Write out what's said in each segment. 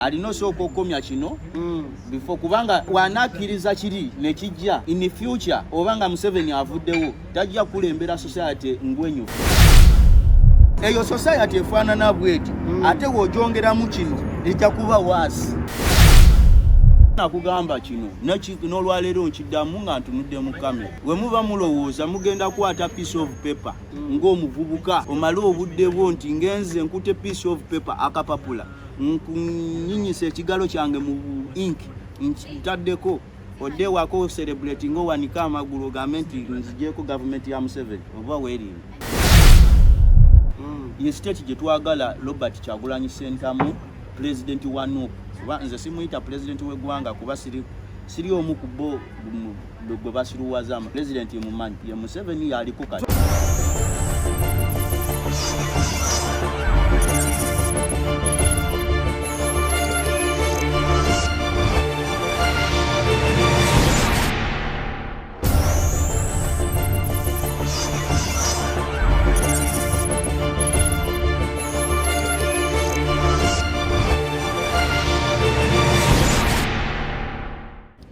alina osooka okukomya kino before kubanga wanakkiriza kiri ne kijja in the future obanga Museveni avuddewo tajja kulembera society ngwenyufu. Eyo society efaanana bwetyo ate wojongeramu kino ejja kuba waasi. Nakugamba kino n'olwaleero nkiddamu nga ntunudde mu kamera. We muba mulowooza mugenda kwata piece of paper ng'omuvubuka omale obudde bwo nti ngenze nkute piece of paper akapapula nkunyinyisa ekigalo kyange mu ink ntaddeko odde wako celebrating owanika amagulu ogambe nti nzigyeko government ya Museveni oba weeringa. Ye state gye twagala Robert Kyagulanyi Ssentamu president wa NUP kuba nze simuyita president w'eggwanga kuba siri omu ku bo gwe basiruwaza president mumanyi ye Museveni yaliko kati.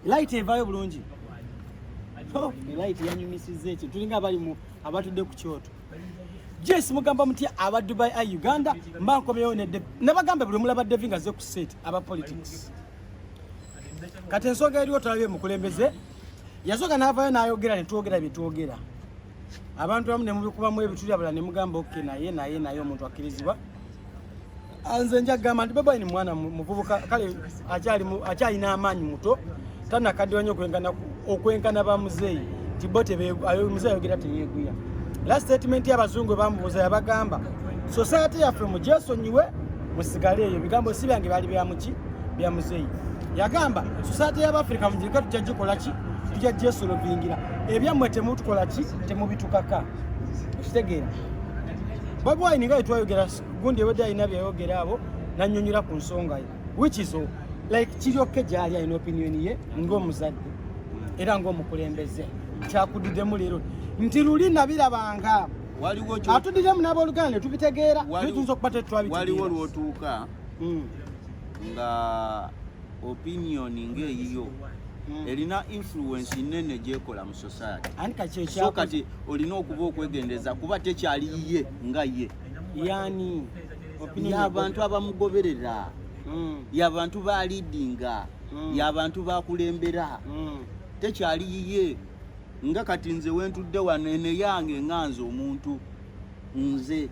Light evayo bulungi. Light yanyumisize ekyo tulinga abali abatudde ku kyoto. Jess mugamba mutya aba Dubai Eye Uganda mbankomeyo ne bagamba buli mulaba devinga ze ku set aba politics. Kati ensonga eriwo talabye mukulembeze yasoka n'avayo n'ayogera ne twogera bye twogera. Abantu abamu ne mubikubamu ebituli abala ne mugamba okay naye omuntu akkirizibwa. Anze njagamba nti Bobi Wine mwana muvubuka kale akyalina amaanyi muto. Tana kadonyo okwenkana ba muzeyi tibote ayo muzeyi yogera teyeguya. Last statement y'abazungu bamubuza yabagamba society yaffe mu Jesu nyiwe musigale eyo bigambo si byange bali bya muki bya muzeyi. Yagamba society y'Abafrika mujirika tujagikola ki tujja Jesu lovingira ebyamwe temutukola ki temubitukaka kitegeera. Bobi Wine nga twayogera gundi weda inabya yogera abo nanyonyura ku nsonga which is like kiryoke gyali alina opinion ye ng'omuzadde era ng'omukulembeze kyakuddidemu leero nti luli nabirabanga atuddidemu n'abooluganda ne tubitegeera tuyinza okuba tetwabitegeera. Waliwo lw'otuuka nga opinion ng'eyiyo erina influence nene gyekola mu society. So kati olina okuba okwegendeza kuba tekyali yiye nga ye yani y'abantu abamugoberera y'abantu ba leadinga y'abantu bakulembera tekyali yiye nga kati nze wentudde wano ene yange nganze omuntu nze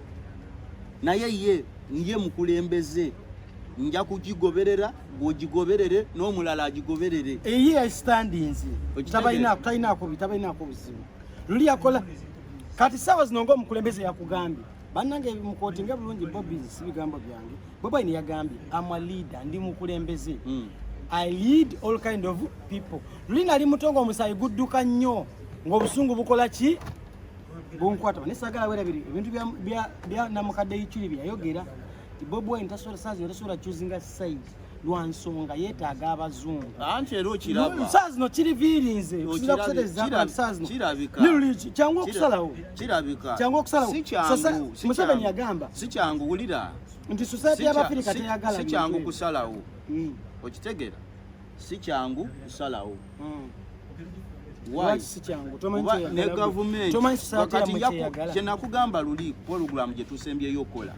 naye ye mukulembeze nja kugigoberera gwogigoberere n'omulala agigoberere eye standings tabayinaako buzibu luli yakola kati sawa zino ng'omukulembeze yakugambye bannange mukotinga bulungi Bobi si bigambo byange. Bobi Wine yagambye I'm a leader ndi mukulembeze. I lead all kind of people. Lina ali mutongo omusayi gudduka nnyo ng'obusungu bukola ki bunkwata nesagala wera biri ebintu bya namukadde yichuli byayogera Bobi Wine tasobola choosing side lwansonga yeetaaga abazungu anti era okiraba sazino kiri viirinze okira kusereza sazino niruliki kyangu okusalawo kirabika kyangu okusalawo Museveni yagamba si kyangu wulira nti society y'Abafrika teyagala si kyangu kusalawo okitegera si kyangu kusalawo why si kyangu ne government wakati kyenakugamba luli program gye tusembyeyo okola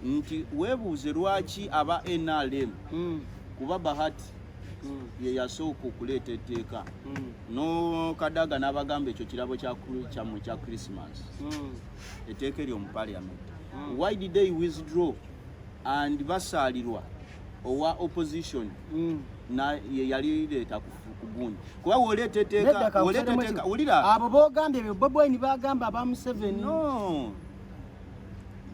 nti weebuuze lwaki aba NRM kuba Bahati ye yasooka okuleeta etteeka no Kadaga n'abagamba ekyo kirabo kyammwe kya Christmas etteeka eryo mu parliament. Why did they withdraw and basaalirwa owa opposition na ye yali leeta kugundi kuba woleeta etteeka wulira abo boogambye Bobi Wine bagamba aba Museveni no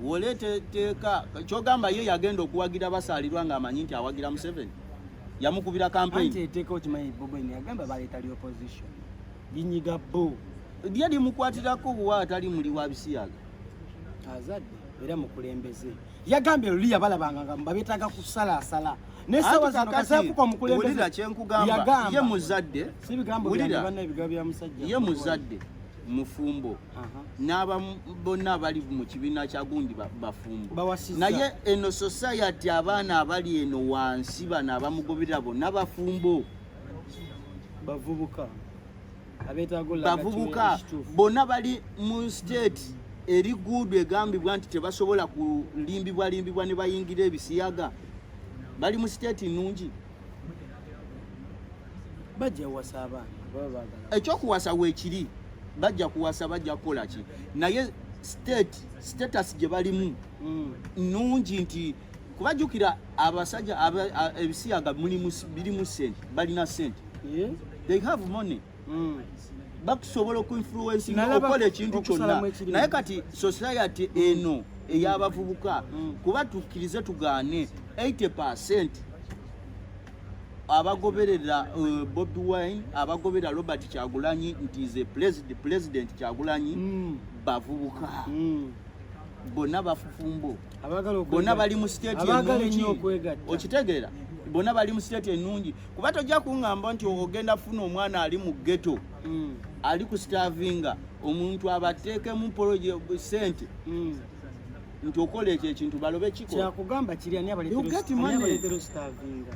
wolete etteeka kyogamba ye yagenda okuwagira basaalirwa ng'amanyi nti awagira Museveni yamukubira campaign anti etteeka okimanyi Bobi Wine yagamba baleeta li opposition linyiga bo lye limukwatirako bwa atali muli wa bisiyaga azadde era mukulembeze yagambye luli yabalabanga nga babeetaaga kusalaasala nesawa zino kasafuka omukulembeze wulira kyenkugamba ye muzadde si bigambo byange banna ebigambo bya musajja ye muzadde mufumbo n'aba bonna bali mu kibiina kya gundi bafumbo naye eno society abaana abali eno wansi bano abamugoberera bonna bafumbo bavubuka bonna bali mu state eri gudu egambibwa nti tebasobola kulimbibwa ne bayingira ebisiyaga bali mu state nnungi bajja wasa abaana ekyokuwasa weekiri bajja kuwasa bajja kukola ki naye status gye balimu nnungi nti kubajjukira abasajja ebisiyaga birimu sente balina sente they have money bakusobola okuinfluencinga okola ekintu kyonna naye kati society eno ey'abavubuka kuba tukkirize tugaane 80% abagoberera Bobi Wine abagoberera Robert Kyagulanyi nti ze president Kyagulanyi bavubuka bonna bafufumbo bonna bali mu state ennungi okitegeera bonna bali mu state ennungi kuba tojja kuŋŋamba nti ogenda funa omwana ali mu ghetto ali ku stavinga omuntu abateekemu sente nti okola ekyo ekintu balobe kiko kyakugamba kiri ani abaletero stavinga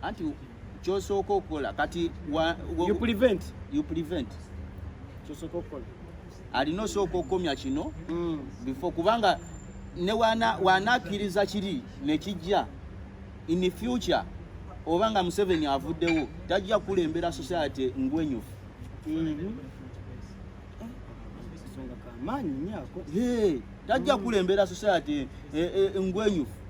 anti kyosooka okukola kati you prevent kyosooka okukola alina osooka okukomya kino before kubanga ne wanakkiriza kiri nekijja in the future obanga Museveni avuddewo tajja kulembera society ngwenyufu tajja kulembera society ngwenyufu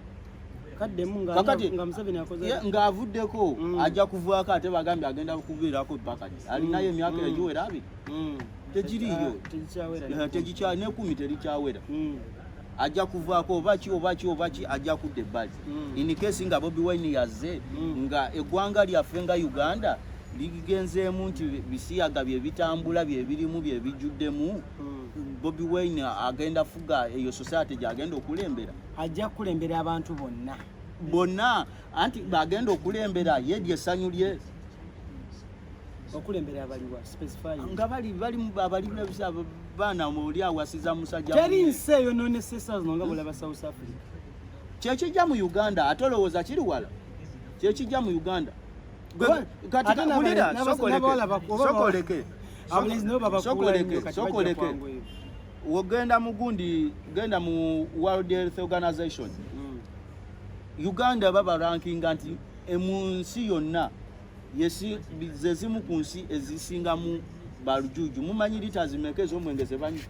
ng'avuddeko ajja kuvaako ate bagambye agenda kubeerako pakati alinayo emyaka egiwera abiri tegiriyo tegikya n'ekumi terikyawera ajja kuvaako obaki ajja kudda ebbali in case nga Bobi Wine yazze nga eggwanga lyaffe nga Uganda ligenzeemu nti bisiyaga bye bitambula bye birimu bye bijjuddemu Bobi Wine agenda fuga eyo society gy'agenda okulembera ajja kulembera abantu bonna anti bagenda okulembera yedye essanyu lye okulembera abaliwa specify nga bali baana muli awasiza musajja teri nsi eyo nonesesa nga bulaba South Africa kyekijja mu Uganda ate olowooza kiri wala kyekijja mu Uganda sokoleke wogenda mugundi genda mu World Health Organization Uganda baba rankinga nti emunsi yonna zezimu ku nsi ezisingamu balujuju mumanyi liters mekeze omwenge zebanyi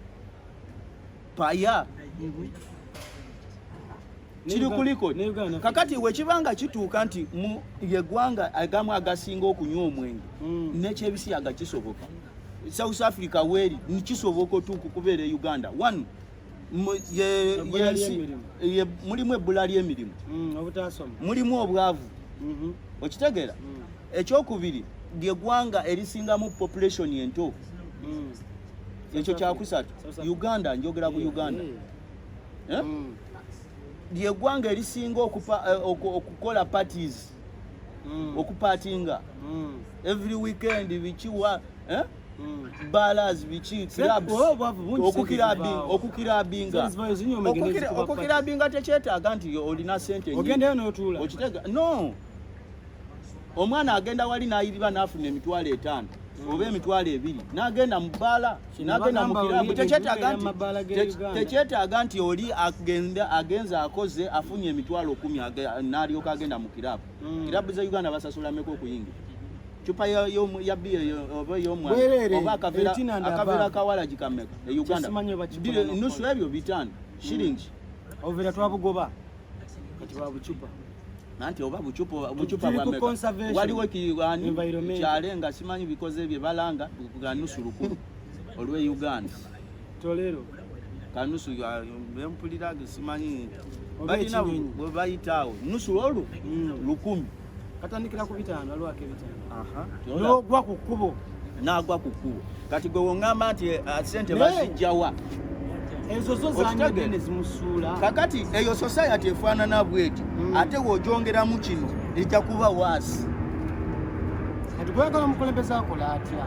paya kiri kuliko kakati wekibanga kituuka nti yeggwanga agamu agasinga okunywa omwenge nekyebisiyaga kisoboka South Africa weri nikisoboka otuuka kubeera Uganda one mulimu ebbula ly'emirimu mulimu obwavu okitegeera ekyokubiri lyeggwanga erisingamu population ento ekyo kyakusatu Uganda njogera ku Uganda lyeggwanga erisinga okukola parties okupatinga every weekend bikiwa balas bichi clubs okukirabinga tekyetaaga nti olina sente ogendayo n'otuula okitega no omwana agenda wali n'ayiriba n'afuna emitwalo 5 oba emitwalo 2 n'agenda mu bbaala n'agenda mu kirabu tekyetaaga nti oli agenze akoze afunye emitwalo 10 n'alyoka agenda mu kirabu kirabu za Uganda basasulameko okuyingira chupa ya bia oba y'omwana oba akavera kawala gikameka e Uganda nusu ebyo bitano shillings overa twabugoba kati babuchupa nanti oba buchupa bwameka waliwo kiwani kyalenga simanyi bikoze bye balanga ga nusu lukulu olwe Uganda tolero kanusu bempulira simanyi balina bayitawo nusu olu 10 katandikira ku bitano Lwaki bitano n'ogwa ku kkubo n'agwa ku kkubo kati gwe wongamba nti sente bazijjawa ezo zo zanyagene zimusuula kakati eyo society efaanana bweti ate wojongeramu kino ejja kuba waasi kati kwegala mukulembeza akola atya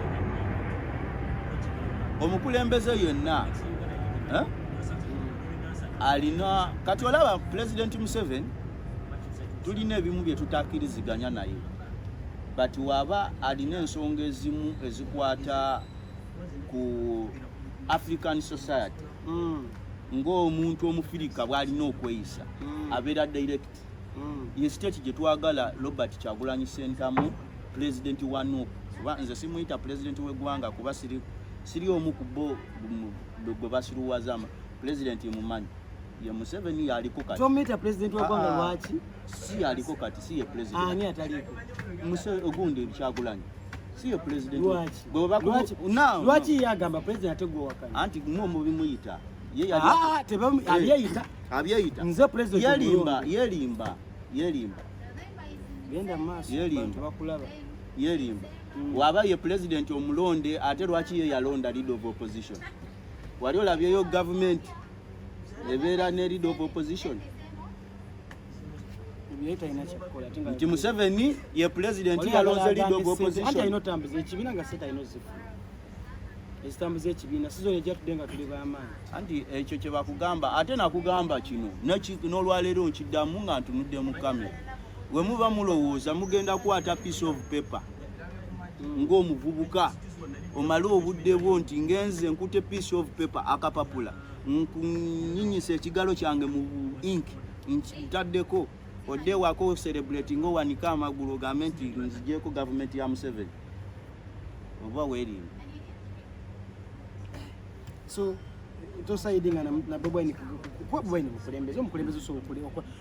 omukulembeze yenna alina kati olaba President Museveni tulina ebimu bye tutakkiriziganya naye but waba alina ensonga ezimu ezikwata ku African society ng'omuntu omufirika bw'alina okweyisa abeera direct ye state gye twagala Robert Kyagulanyi Ssentamu president wa NUP kuba nze simuyita president w'eggwanga kuba siri omu ku bo gwe basiruwazama president mumanyi ye Museveni yaliko kati tomuyita president w'eggwanga Lwaki si yaliko kati si ye president ani ataliko ogundi Kyagulanyi si ye president Lwaki yagamba president ategwa wakanya anti mwo mubimuyita abyeyita nze president yelimba genda maaso bakulaba yelimba waba ye president omulonde ate lwaki ye yalonda leader of opposition wali olabyeyo government ebeera ne leader of opposition nti Museveni ye president yalonze leader of opposition anti ayina otambuza ekibiina nga seta ayina ozifu ezitambuza ekibiina sizoni ejjatudde nga tuli b'amaanyi anti ekyo kye bakugamba ate nakugamba kino n'olwaleero nkiddamu nga ntunudde mu kamera we muba mulowooza mugenda kwata piece of paper ng'omuvubuka omale obudde bwo nti ngenze nkute piece of paper akapapula nkunyinyisa ekigalo kyange mu ink ntaddeko odde wako celebrate ng'owanika amagulu ogambe nti nzigyeko gavumenti ya Museveni oba weerimba so tosaidinga na Bobi Wine kwa Bobi Wine mukulembeze so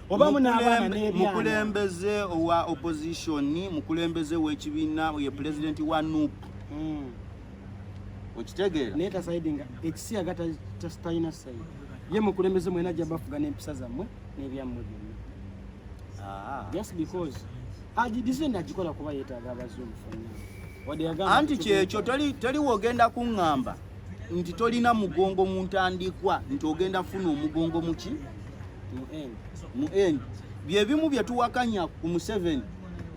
obamu n'abaana n'ebyana mukulembeze owa opposition mukulembeze w'ekibiina ye president wa NUP okitegeera naye tasaidinga ekisiyaga tasitayina saidi ye mukulembeze mwena gyabafuga n'empisa zammwe n'ebyammwe byonna just because agidisenda agikola kuba yeetaaga abazungu fonna anti kyekyo toli wogenda kuŋŋamba nti tolina mugongo mu ntandikwa nti ogenda funa omugongo muki mu end byebimu bye tuwakanya ku Museveni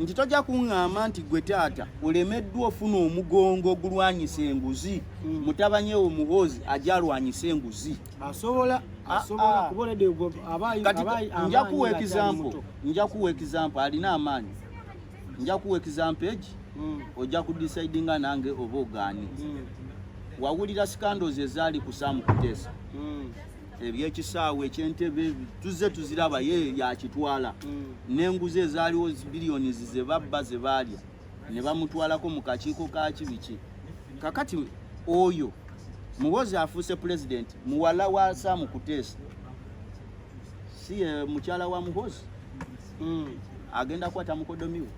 nti tojja kuŋŋamba nti gwe taata olemeddwa ofuna omugongo ogulwanyisa enguzi mutabanye omuhozi ajja alwanyisa enguzi asobola kubola nja kuwa example alina amaanyi nja kuwa example egi ojja kudecidinga nange oba ogaani wawulira scandals ezaali ku Sam Kuteesa ebyekisaawe ekyentebe tuzze tuziraba ye yakitwala n'enguzi ezaaliwo billions ze babba ze baalya ne bamutwalako mu kakiiko ka kibiki kakati oyo muhozi afuuse president muwala wa Sam Kuteesa si mukyala wa muhozi agenda kwata mukodomiwe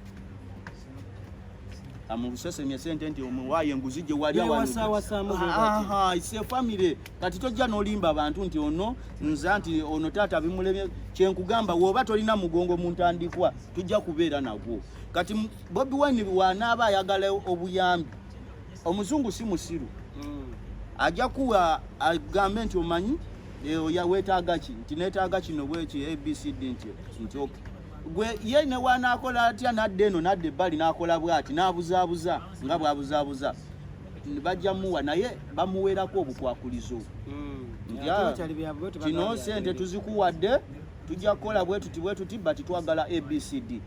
amusesemye sente nti omuwaye enguzi gye wali ise family kati tojja n'olimba abantu nti ono nza nti ono taata bimulemye kyenkugamba woba tolina mugongo mu ntandikwa tujja kubeera nagwo kati Bobi Wine wanaaba ayagala obuyambi omuzungu si musiru ajja kuwa agambe nti omanyi weetaaga ki nti neetaaga kino bweki ABCD nti okay gwe ye ne wanaakola atya nadde eno nadde ebbali n'akola bw'ati n'abuzaabuza nga bw'abuzaabuza bajja muwa naye bamuweerako obukwakulizo kino sente tuzikuwadde tujja kukola bwe tuti bati twagala ABCD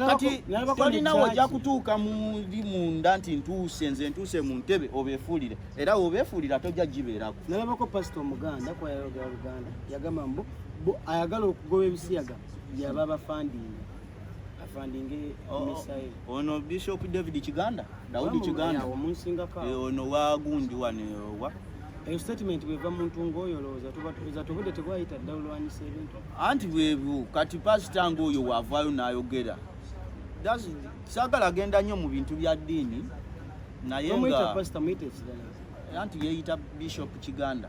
kati tolina wajja kutuuka munda nti ntuuse mu ntebe obeefuulire era obeefuulira tojja gibeerako nalabako pasito omuganda kwayogera Uganda yagamba mbu ayagala okugoba ebisiyaga yaba afandinge emisayo ono Bishop David Kiganda Daudi Kiganda ono wagundi wanewa statement bweva muntu ngoyo looza tubudde tegwayita dda olwanyisa ebintu anti bwebu kati pasita ngoyo wavaayo n'ayogera saagala agenda nnyo mu bintu bya ddiini naye nga anti yeeyita Bishop Kiganda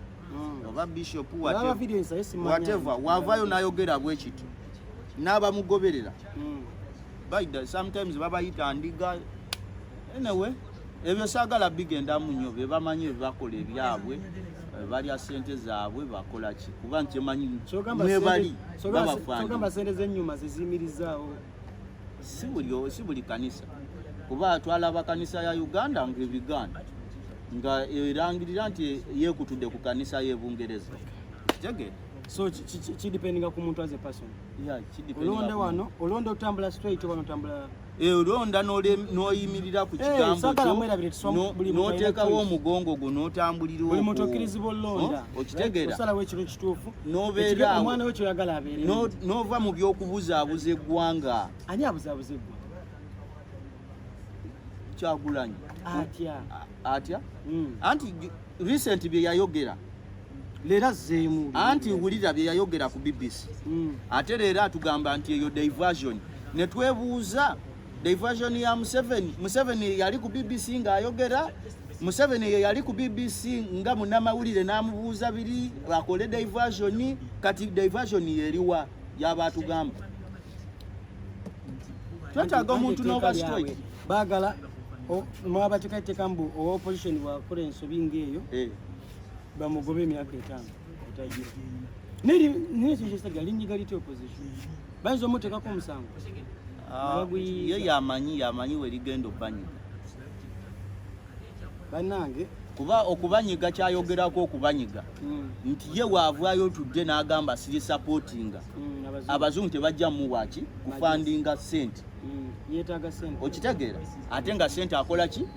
oba Bishop whatever wavaayo n'ayogera bwe kiti n'abamugoberera sometimes babayita ndiga anyway ebyo saagala bigendamu nnyo be bamanyi bakola ebyabwe balya sente zaabwe bakola ki kuba nkyemanyi mwebali babafanga sente z'ennyuma zizimirizaawo si buli kanisa kuba atwala abakanisa ya Uganda ng'ebiganda nga erangirira nti yekutudde ku kanisa y'Ebungereza. Kitegedde. So kidependinga ku muntu as a person. Yeah, kidependinga. Olonde wano, olonde otambula straight oba notambula olonda n'oyimirira ku kigambo kyo n'oteekawo omugongo gwo n'otambulira okwo. Buli muntu okkirizibwa olonda. Okitegeera. Osalawo ekiro kituufu. N'obeera awo. Omwana we kyoyagala abeere. N'ova mu by'okubuzaabuza eggwanga. Ani abuzaabuza eggwanga? Kyagulanyi. Atya? Anti recent bye yayogera. Leera zeemu. Anti wulira bye yayogera ku BBC. Ate leero atugamba nti eyo diversion. Ne twebuuza diversion ya Museveni yali ku BBC ng'ayogera. Museveni yali ku BBC nga munnamawulire n'amubuuza biri akole diversion. Kati diversion yeriwa y'abatugamba. Twetaaga omuntu n'ova straight. Baagala mwabateekateeka mbu owa opposition bwakola ensobi ng'eyo bamugobe emyaka 5 otagira. N'ekyo linyiga litya opposition. Bayinza omuteekako omusango. Ye yamanyi we ligenda okubanyiga. Bannange kuba okubanyiga kyayogerako okubanyiga nti ye waavaayo tudde n'agamba siri supportinga abazungu tebajja muwaki kufandinga sente. Yeetaaga sente. Okitegeera ate nga sente akola ki?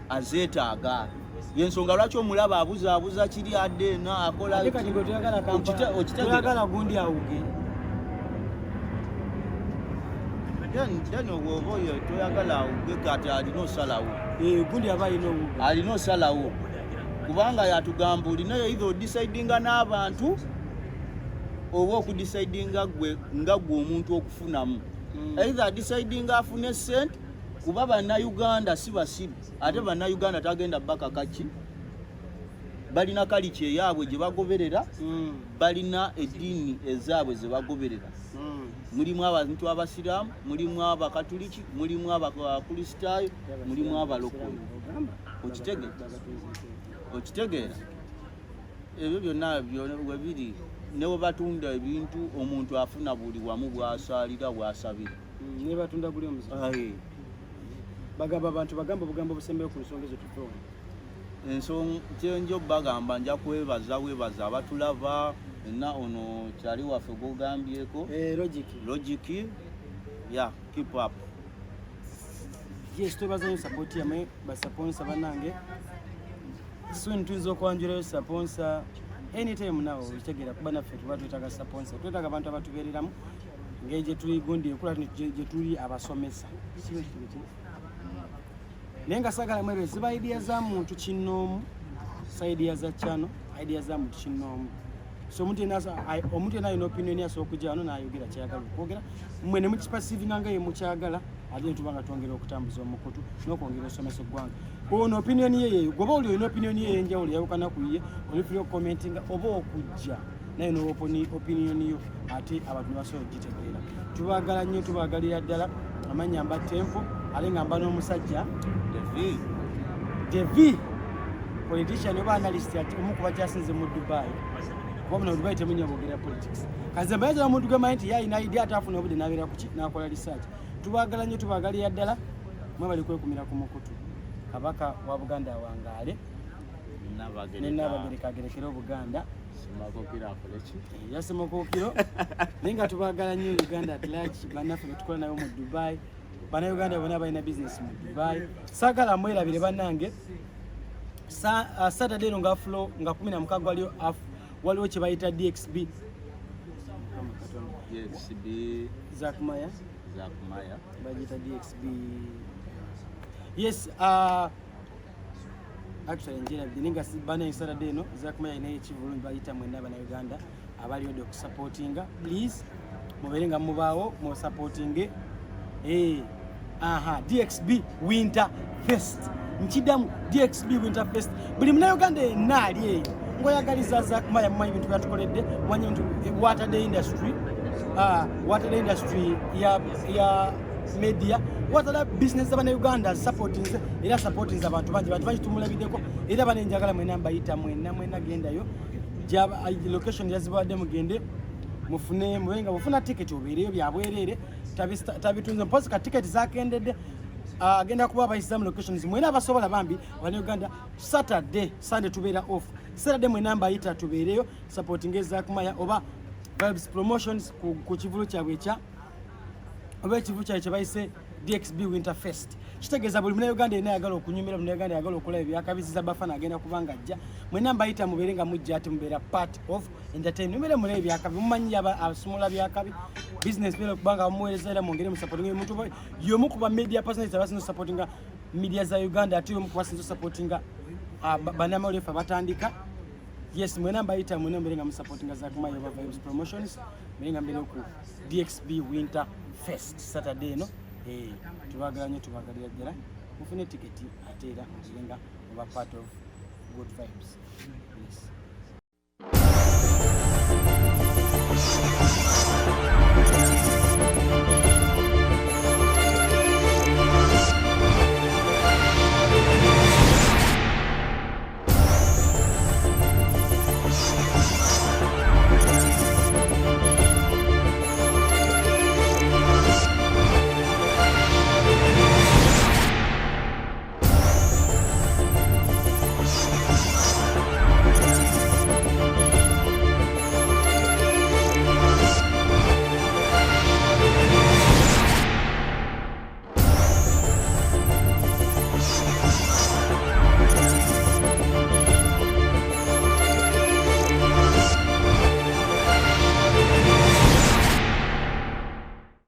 Azeetaaga. Yensonga lwaki omulaba abuzaabuza kiri adde na akola ate kati tuyagala Kampala tuyagala gundi awuge. Then owoyo tuyagala awuge kati alina osalawo. Gundi aba alina owuge. Alina osalawo kubanga yatugamba olina either odicidinga n'abantu oba okudicidinga gwe nga gwe omuntu okufunamu. Either deciding afune sente kuba bannayuganda si basiru ate bannayuganda tagenda baka kaki balina kaliki eyaabwe gye bagoberera balina eddiini ezaabwe ze bagoberera. Mulimu abantu abasiraamu, mulimu abakatuliki, mulimu abakristaayo, mulimu abalokole. Okitegeera ebyo byonna we biri. Newe batunda ebintu omuntu afuna buli wamu bw'asaalira bw'asabira. Ne batunda guli omusayi. Bagamba abantu bagamba bugambo busembeyo ku nsonga ezo tutoona. Ensonga kyenjo bagamba nja webaza abatulava na ono kyali waffe gogambyeko. Lwaki. Yeah, keep up. Yes, twebaza support yamwe basponsa banange. Soon tuzo kwanjurayo sponsor. Anytime now witegera kuba naffe twetaaga sponsor. Twetaaga abantu abatubeereramu ng'egye tuli gundi ekula gye tuli abasomesa. Siwe kiti. Naye nga sagala mwebe ziba idea za muntu kinnoomu, idea za channel, idea za muntu kinnoomu. So omuntu yenna alina opinion yaso okujja wano n'ayogera kyayagala okwogera. Mmwe ne mukipasivinga nga ye mukyagala ate ne tuba nga twongera okutambuza omukutu n'okwongera osomesa eggwanga. Ono opinion ye goba oli olina opinion ye enjawulo yawukana ku ye olifuna okukomentinga oba okujja naye opinion yo ate abantu basobola okugitegeera. Tubaagala nnyo tubaagalira ddala amanya mba Tempo ale nga mba n'omusajja Devi politician oba analyst ati omu ku bakyasinze mu Dubai. Kuba muno Dubai temunya boogera politics. Kazemba yaza omuntu gwe mayinti yalina idea atafuna obudde n'abeera ku ki n'akola research. Tubaagala nnyo tubaagalira ddala mwe bali kwekumira ku mukutu. Kabaka wa Buganda wangaale n'Abagereka agerekera Obuganda yasemokokiro naye nga tubaagala nnyo Uganda at large bannaffe betukola nayo mu Dubai. Bannayuganda bonna balina business mu Dubai. Saagala mwerabire bannange. Saturday nga flow nga 16 waliwo kye bayita DXB. Zakmaya bagita DXB. Yes, actually njera bininga bana Saturday no Zakmaya ina ekivulungi bayita mwenda bana Uganda abali odo supportinga. Please muberenga mubaawo mu supporting DXB Winter Fest. Nchidamu DXB Winter Fest. Buli muna Uganda enali ngoyagaliza Zakmaya mmanyi bintu byatukoledde mmanyi bintu water the industry ya media water business abana Uganda supporting abantu bangi tumulabiddeko era bana njagala mwena mbayita mwena gendayo location yazibadde mugende mufuna ticket obeereyo byabwerere tabitunze mpozi ka ticket zakendedde agenda kuba abayisiza mu locations mwena abasobola bambi Uganda. Saturday Sunday tubeera off. Saturday mwena mbayita tubeereyo supporting ezakumaya oba Vibes Promotions ku kivulu kyabwe ekya oba ekivulu kyabwe kye bayise DXB Winter Fest. Kitegeeza buli Uganda yenna ayagala okunyumira, Uganda ayagala okola ebyakabiziza bafana agenda kubanga ajja. Mwena mbayita mubeere nga mujja ate mubeera part of entertainment. Mubeere mule ebyakabi mumanyi abasumula byakabi business bero kubanga muweereza era mwongere mu supporting omuntu yomu kuba media personalities abasinza supporting media za Uganda ate yomu kubasinza supporting banamaolefa batandika. Yes, mwena mbayita mwena mubeere nga mu supporting za Kumaya oba Vibes Promotions mubeere nga mubeere ku DXB Winter Fest Saturday no. Tubagala nnyo tubagalira ddala mufune tiketi ate era muzirenga oba part of good vibes. Yes.